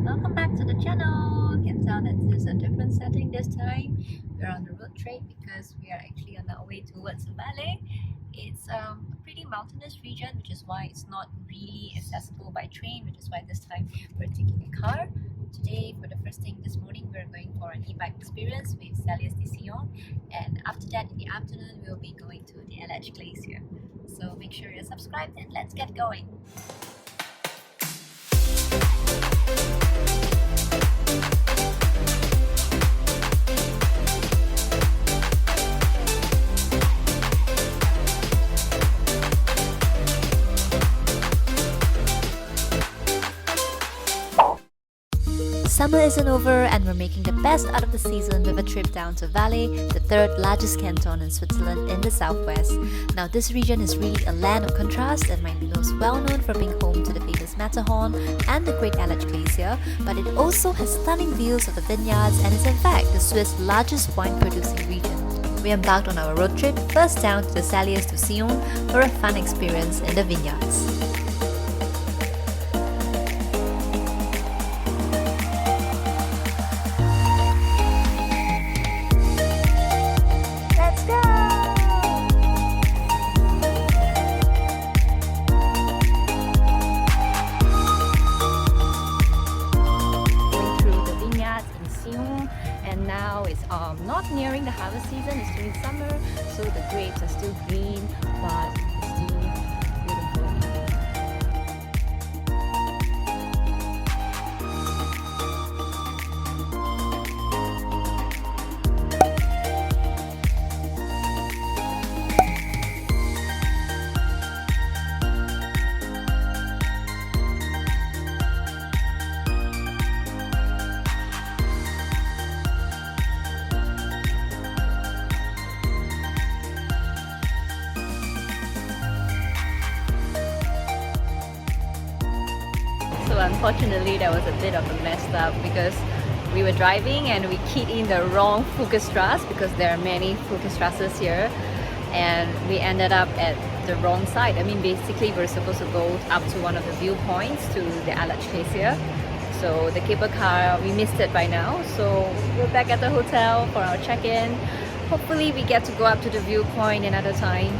Welcome back to the channel. You can tell that this is a different setting this time. We're on the road trip because we are actually on our way towards Valais. It's a pretty mountainous region, which is why it's not really accessible by train, which is why this time we're taking a car. Today, for the first thing this morning, we're going for an e-bike experience with Celliers de Sion, and after that in the afternoon we'll be going to the Aletsch Glacier. So make sure you're subscribed and let's get going. Summer isn't over and we're making the best out of the season with a trip down to Valais, the third largest canton in Switzerland in the southwest. Now this region is really a land of contrast and might be most well known for being home to the famous Matterhorn and the Great Aletsch Glacier, but it also has stunning views of the vineyards and is in fact the Swiss largest wine producing region. We embarked on our road trip first down to the Celliers de Sion for a fun experience in the vineyards. Not nearing the harvest season, it's during summer, so the grapes are still green, but it's still beautiful. Unfortunately, there was a bit of a messed up because we were driving and we keyed in the wrong Fiescheralp because there are many Fiescheralps here, and we ended up at the wrong side. I mean, basically we're supposed to go up to one of the viewpoints to the Aletsch Glacier. So the Cablecar, we missed it by now, so we're back at the hotel for our check-in. Hopefully we get to go up to the viewpoint another time.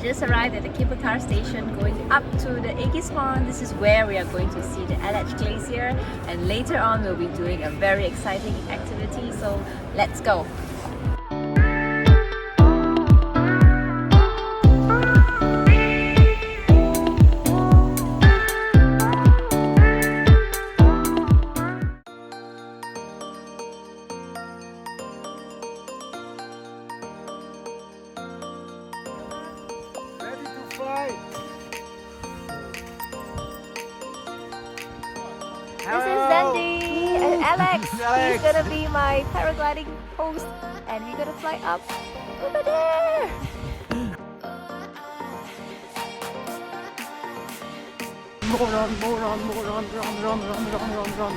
Just arrived at the Cablecar station going up to the Eggishorn. This is where we are going to see the Aletsch Glacier, and later on we'll be doing a very exciting activity, so let's go! This is Dandy and Alex. He's gonna be my paragliding host, and we're gonna fly up over there. Run.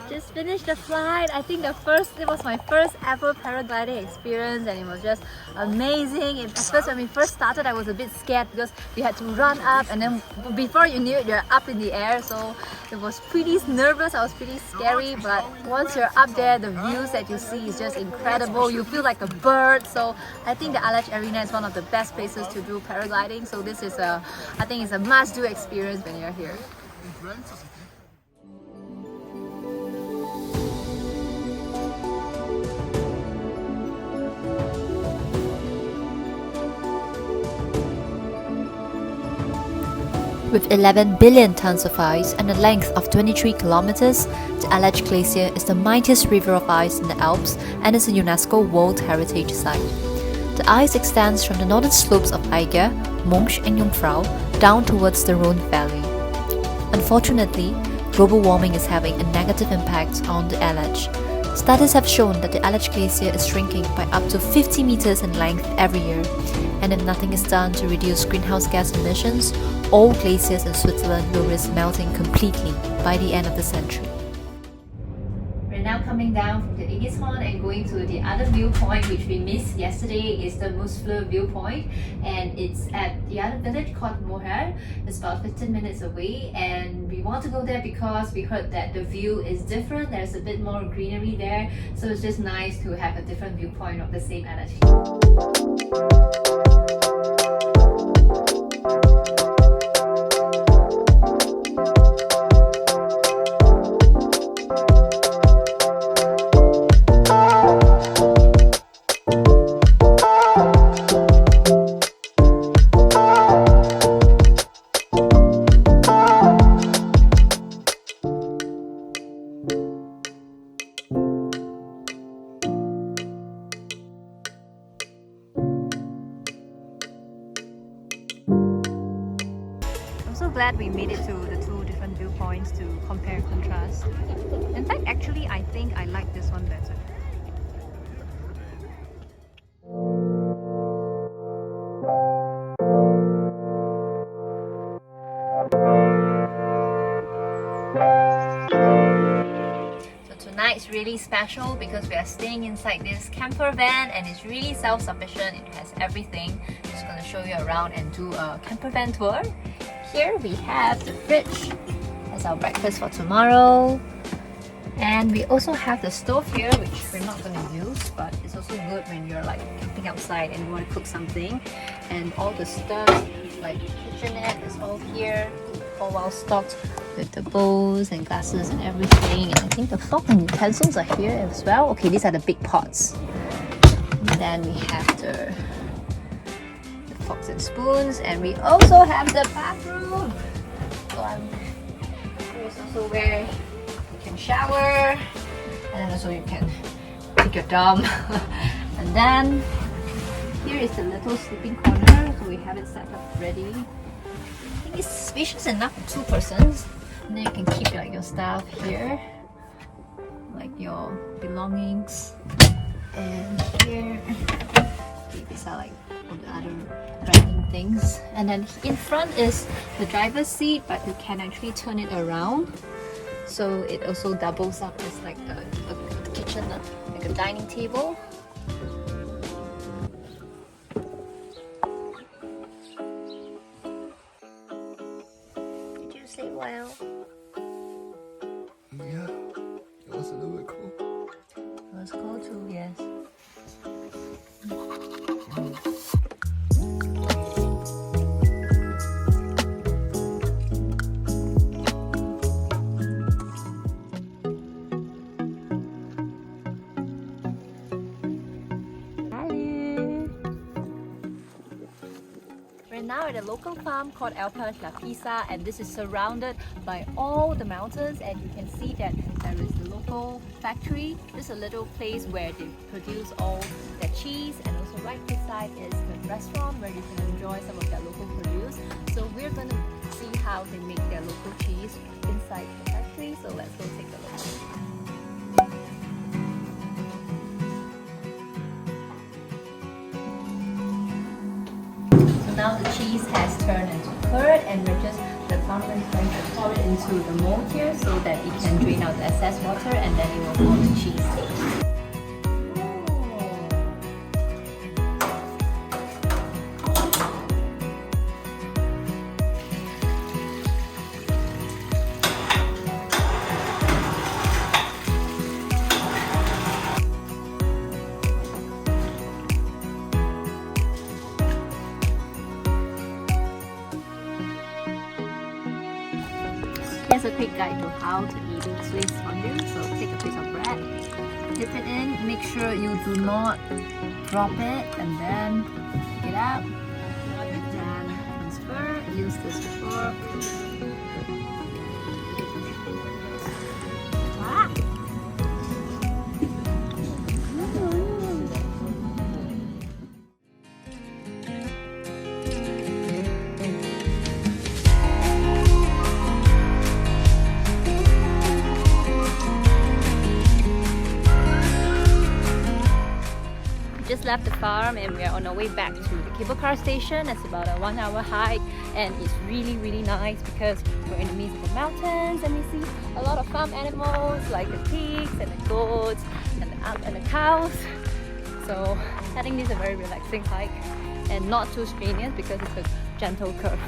Just finished the flight. I think it was my first ever paragliding experience, and it was just amazing. At first when we first started, I was a bit scared because we had to run up, and then before you knew it, you're up in the air, so it was pretty nervous. I was pretty scary, but once you're up there, the views that you see is just incredible. You feel like a bird. So I think the Aletsch Arena is one of the best places to do paragliding, so this is I think it's a must-do experience when you're here. With 11 billion tons of ice and a length of 23 kilometers, the Aletsch Glacier is the mightiest river of ice in the Alps and is a UNESCO World Heritage Site. The ice extends from the northern slopes of Eiger, Munch and Jungfrau down towards the Rhone Valley. Unfortunately, global warming is having a negative impact on the Aletsch. Studies have shown that the Aletsch Glacier is shrinking by up to 50 meters in length every year, and if nothing is done to reduce greenhouse gas emissions, all glaciers in Switzerland will risk melting completely by the end of the century. We're now coming down from the Eggishorn and going to the other viewpoint which we missed yesterday is the Moosfluh viewpoint, and it's at the other village called Moher. It's about 15 minutes away, and we want to go there because we heard that the view is different. There's a bit more greenery there, so it's just nice to have a different viewpoint of the same Aletsch. I'm so glad we made it to the two different viewpoints to compare and contrast. In fact, actually, I think I like this one better. So tonight's really special because we are staying inside this camper van and it's really self-sufficient. It has everything. I'm just going to show you around and do a camper van tour. Here we have the fridge as our breakfast for tomorrow, and we also have the stove here which we're not going to use, but it's also good when you're like camping outside and you want to cook something. And all the stuff like kitchenette is all here, all well stocked with the bowls and glasses and everything. And I think the fork and utensils are here as well. Okay, these are the big pots. And then we have the forks and spoons, and we also have the bathroom. Here's also where you can shower, and then also you can take your dump. And then here is the little sleeping corner, so we have it set up ready. I think it's spacious enough for 2 persons. And then you can keep like your stuff here, like your belongings. And here, these are like all the other random things. And then in front is the driver's seat, but you can actually turn it around, so it also doubles up as like a kitchen, like a dining table. Did you sleep well? Yeah, it was a little bit cool. It was cold too, yes. We're now at a local farm called Alpage Lapisa, and this is surrounded by all the mountains, and you can see that there is the local factory. This is a little place where they produce all their cheese, and also right beside is the restaurant where you can enjoy some of their local produce. So we're going to see how they make their local cheese inside the factory, so let's go take a look. Now the cheese has turned into curd, and we're just, the farmer is going to pour it into the mold here so that it can drain out the excess water, and then it will form the cheese. Here's a quick guide to how to eat Swiss fondue. So take a piece of bread, dip it in, make sure you do not drop it, and then pick it up, and then fur. Use this fork. Wow. Just left the farm and we are on our way back to the Cablecar station. It's about a 1 hour hike and it's really nice because we're in the midst of the mountains and we see a lot of farm animals like the pigs and the goats and the cows. So I think this is a very relaxing hike and not too strenuous because it's a gentle curve.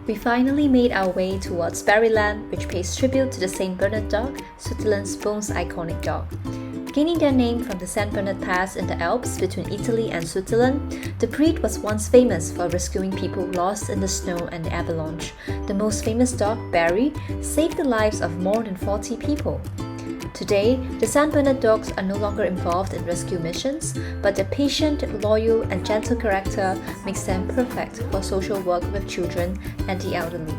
We finally made our way towards Barryland, which pays tribute to the St. Bernard dog, Switzerland's most iconic dog. Gaining their name from the St. Bernard Pass in the Alps between Italy and Switzerland, the breed was once famous for rescuing people lost in the snow and the avalanche. The most famous dog, Barry, saved the lives of more than 40 people. Today, the St. Bernard dogs are no longer involved in rescue missions, but their patient, loyal and gentle character makes them perfect for social work with children and the elderly.